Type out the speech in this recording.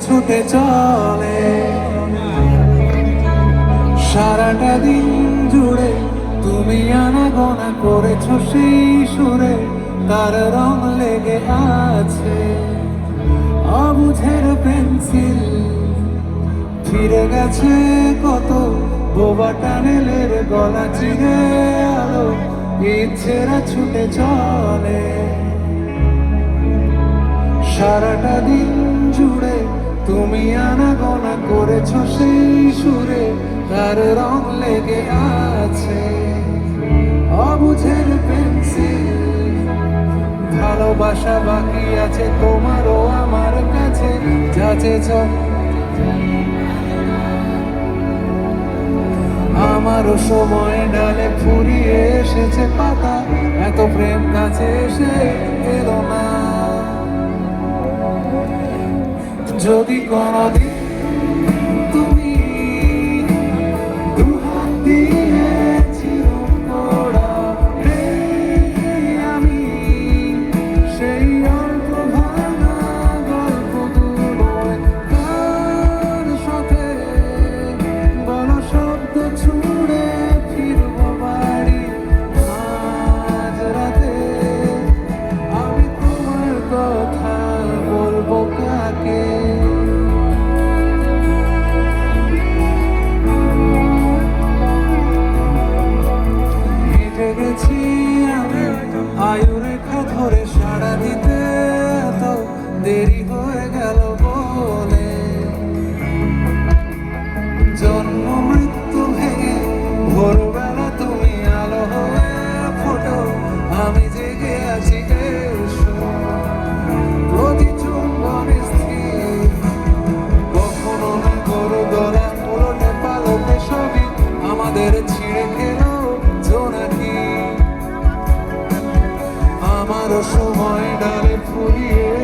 ছুটে চলে সারাটা দিন জুড়ে। তুমি আনাগোনা করেছো সেই সুরে, তার রং লেগে আছে অবুঝের পেন্সিল। ফিরে গেছে কত বোবা টানেলের গলা চিরে আলো, ইচ্ছেরা ছুটে চলে সারাটা দিন জুড়ে। তুমি আনাগোনা করেছো সেই সুরে, তার রং লেগে আছে অবুঝের পেন্সিল। ভালোবাসা বাকি আছে তোমারও আমার কাছে, যাচেছ আমারও সময় ডালে ফুরিয়ে এসেছে পাতা, এত প্রেম কাছে এসে এলো না। যদি কোনদিন তুমি দুহাত দিয়ে চিরুন করাবে, আমি সেই অল্প ভাঙা গল্পগুলোয় তার সাথে বড় শব্দ ছুড়ে ফিরবো বাড়ি আজ রাতে। আমি তোমার কথা বলবো কাকে? হেঁটে গেছি আমি আয়ুরেখা ধরে, সাড়া দিতে এত দেরি হয়ে গেল বলে। জন্ম মৃত্যু ভেঙে ভোরবেলা তুমি আলো হয়ে ফোটো, আমি জেগে আছি এসো। প্রতি চুম্বন স্থির, কখনো না করো গলা উলটে পালটে সবই আমাদের ছিঁড়ে খেলো জোনাকি। আমারও সময় ডালে ফুরিয়ে